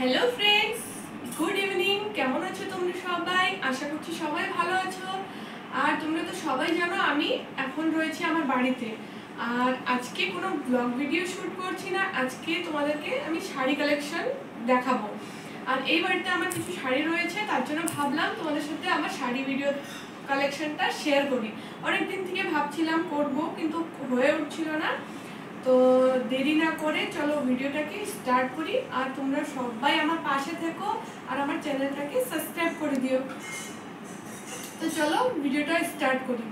Hello friends, good evening. কেমন আছো তোমরা সবাই? আশা করছি সবাই ভালো আছো। আর তোমরা তো সবাই জানো আমি এখন রয়েছি আমার বাড়িতে। আর আজকে কোনো ব্লগ ভিডিও শ্যুট করছি না, আজকে তোমাদেরকে আমি শাড়ি কালেকশন দেখাবো। আর এই বাড়িতে আমার কিছু শাড়ি রয়েছে, তার জন্য ভাবলাম তোমাদের সাথে আমার শাড়ি ভিডিও কালেকশনটা শেয়ার করি। অনেকদিন থেকে ভাবছিলাম করব, কিন্তু হয়ে উঠছিল না। তো দেরি না করে চলো ভিডিওটাকে স্টার্ট করি। আর তোমরা সবাই আমার পাশে থেকো আর আমার চ্যানেলটাকে সাবস্ক্রাইব করে দিও। তো চলো ভিডিওটা স্টার্ট করি।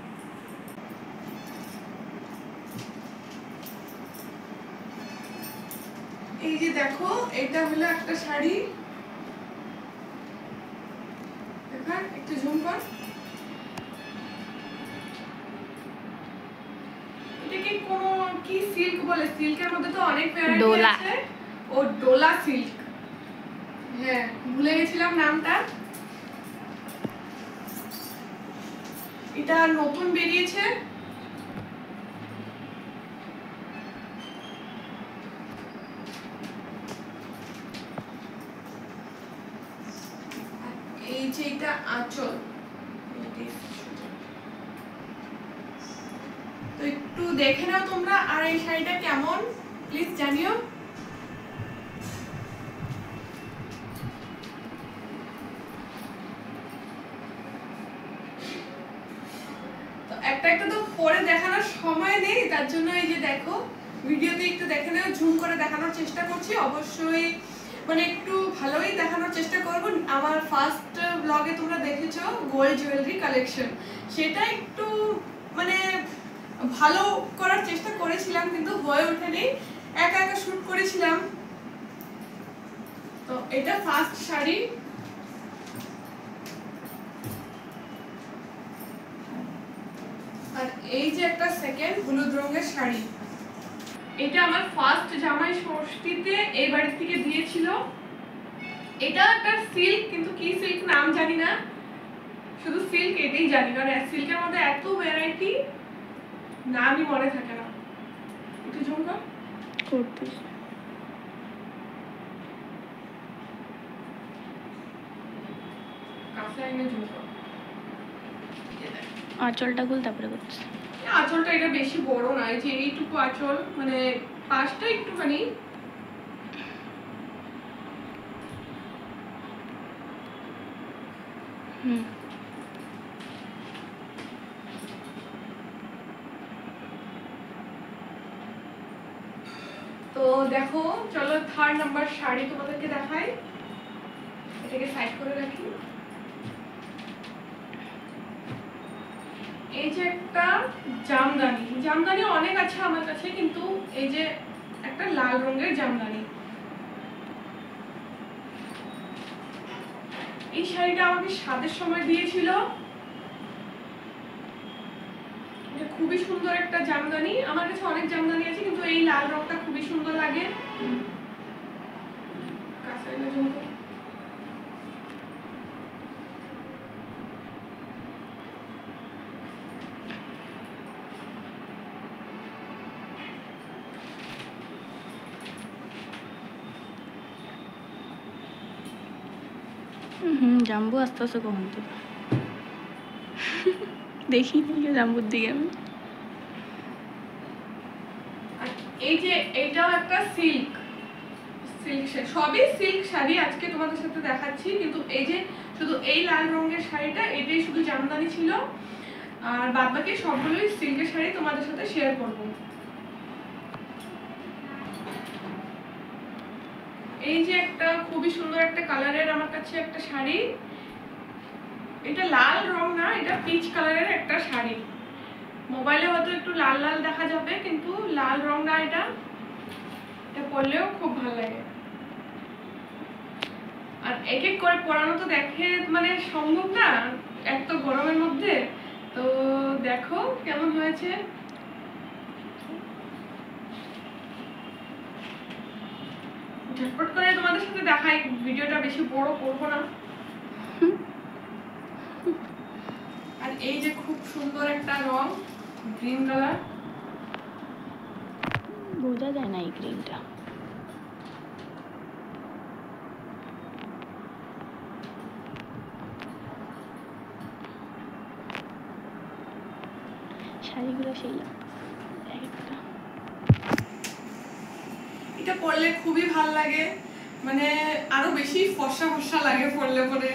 এই যে দেখো, এটা হলো একটা শাড়ি। দেখা একটু জুম কর। এটাকে কোনো কি সিল্ক বলে? সিল্কের মধ্যে তো অনেক ভ্যারাইটি আছে। ও ডোলা সিল্ক, হ্যাঁ ভুলে গেছিলাম নামটা। এটা নতুন বেরিয়েছে। এই যে এটা আঁচল, তো একটু দেখে নাও তোমরা। আর এই শাড়িটা কেমন প্লিজ জানিও। তো একটা একটা তো পরে দেখানোর সময় নেই, তার জন্য এই যে দেখো ভিডিওতে একটু দেখে নাও, জুম করে দেখানোর চেষ্টা করছি। অবশ্যই মানে একটু ভালোই দেখানোর চেষ্টা করব। আমার ফার্স্ট ব্লগে তোমরা দেখেছো গোল্ড জুয়েলারি কালেকশন, সেটা একটু মানে ভালো করার চেষ্টা করেছিলাম, কিন্তু হয়ে ওঠেনি, একা একা শুট করেছিলাম। তো এটা ফার্স্ট শাড়ি। আর এই যে একটা সেকেন্ড হলুদ রঙের শাড়ি। এটা আমার ফার্স্ট জামাই ষষ্ঠীতে এই বাড়ি থেকে দিয়েছিল। এটা একটা সিল্ক, কিন্তু কি সিল্ক নাম জানি না, শুধু সিল্ক এটাই জানি। কারণ সিল্কের মধ্যে এত ভ্যারাইটি, নামই মনে থাকে না। একটু ঝুমকা করতেছ, কাছে আইনে ঝুমকা। আঁচলটা খুল, তারপরে করতেছ। আঁচলটা এটা বেশি বড় না, এই যে এইটুকু আঁচল, মানে পাশটা একটুখানি। তো দেখো চলো থার্ড নাম্বার শাড়ি তোমাদেরকে দেখাই। এটাকে সাইড করে রাখি। এই যে একটা জামদানি, জামদানি অনেক আছে আমার কাছে, কিন্তু এই যে একটা লাল রঙের জামদানি। এই শাড়িটা আমাকে সাদের সময় দিয়েছিল। এটা খুবই সুন্দর একটা জামদানি। আমার কাছে অনেক জামদানি আছে, কিন্তু এই লাল রংটা খুবই সুন্দর লাগে। জাম্বু আস্তে আস্তে কখন তো দেখি জাম্বুর দিকে আমি। এই যে এটাও একটা সিল্ক, সবই সিল্ক শাড়ি আজকে তোমাদের সাথে দেখাচ্ছি। কিন্তু এই যে শুধু এই লাল রঙের শাড়িটা, এটাই শুধু জামদানি ছিল, আর বাদবাকি সবগুলোই সিল্কের শাড়ি তোমাদের সাথে শেয়ার করব। এই যে একটা খুবই সুন্দর একটা কালারের আমার কাছে একটা শাড়ি। এটা লাল রং না, এটা পিচ কালারের একটা শাড়ি। মোবাইলে হয়তো একটু লাল লাল দেখা যাবে, কিন্তু লাল রং না এটা। এটা পরলেও খুব ভালো লাগে। আর এক এক করে পরানো তো দেখে মানে সম্ভব না এত গরমের মধ্যে। তো দেখো কেমন হয়েছে। ঝটপট করে তোমাদের সাথে দেখাই, ভিডিওটা বেশি বড় করবো না। আর এই যে খুব সুন্দর একটা রং, গ্রিন কালার। বোঝা যায় না এই গ্রিনটা। শাড়িগুলো সেই একটা এটা পরলে খুবই ভালো লাগে, মানে আরো বেশি ফর্সা ফর্সা লাগে পরলে পরে।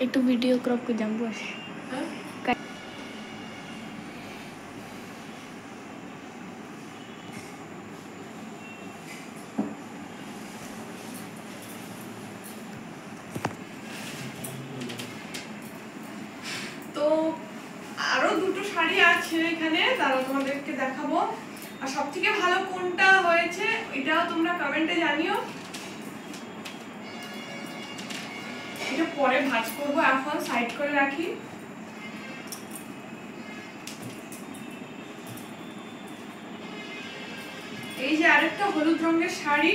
একটু ভিডিও ক্রপ করে যাম বস। হ্যাঁ? তো আরো দুটো শাড়ি আছে এখানে, তারা তোমাদেরকে দেখাবো। আর সব থেকে ভালো কোনটা হয়েছে এটাও তোমরা কমেন্টে জানিও। এটা পরে ভাঁজ করবো, এখন সাইড করে রাখি। এই যে আরেকটা হলুদ রঙের শাড়ি,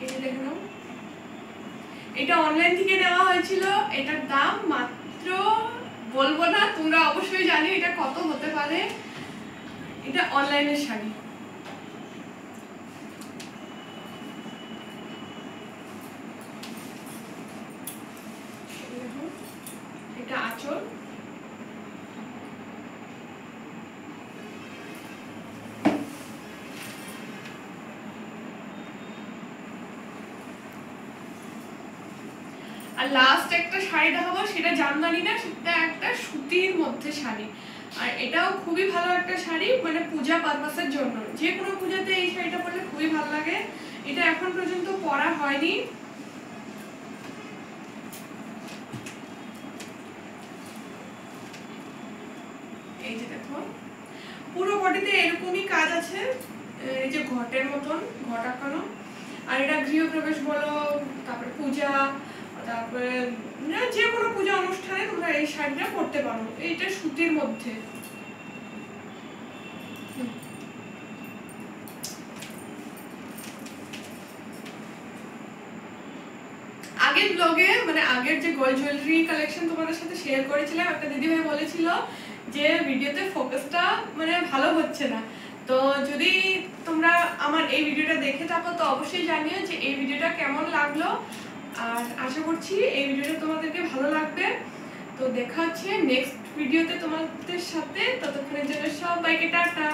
এই যে দেখে নাও। এটা অনলাইন থেকে নেওয়া হয়েছিল, এটার দাম মাত্র বলবো না, তোমরা অবশ্যই জানি এটা কত হতে পারে। এটা অনলাইনের শাড়ি। এটা আঁচল, আর লাস্ট একটা শাড়ি দেখাবো, সেটা জামদানি না, সেটা একটা সুতির মধ্যে শাড়ি। আর এটাও খুবই ভালো একটা শাড়ি, মানে পূজা পারপাসের জন্য, যে কোনো পূজাতে এই শাড়িটা পরলে খুবই ভালো লাগে। এটা এখন পর্যন্ত পরা হয়নি। এই যে দেখো, পুরো বডিতে এরকমই কাজ আছে, এই যে ঘটের মতন ঘট আঁকানো। আর এটা গৃহপ্রবেশ বলো, তারপরে পূজা, তারপরে যে কোনো পূজা অনুষ্ঠানে তোমরা এই শাড়িটা পরতে পারো। এইটা সুতির মধ্যে। আগের ব্লগে, মানে আগের যে গোল্ড জুয়েলারি কালেকশন তোমাদের সাথে শেয়ার করেছিলাম, একটা দিদিভাই বলেছিল যে ভিডিওতে ফোকাসটা মানে ভালো হচ্ছে না। তো যদি তোমরা আমার এই ভিডিওটা দেখে থাকো তো অবশ্যই জানিও যে এই ভিডিওটা কেমন লাগলো। আর আশা করছি এই ভিডিওটা তোমাদেরকে ভালো লাগবে। তো দেখা হচ্ছে নেক্সট ভিডিওতে তোমাদের সাথে, ততক্ষণের জন্য সবাইকে টাটা।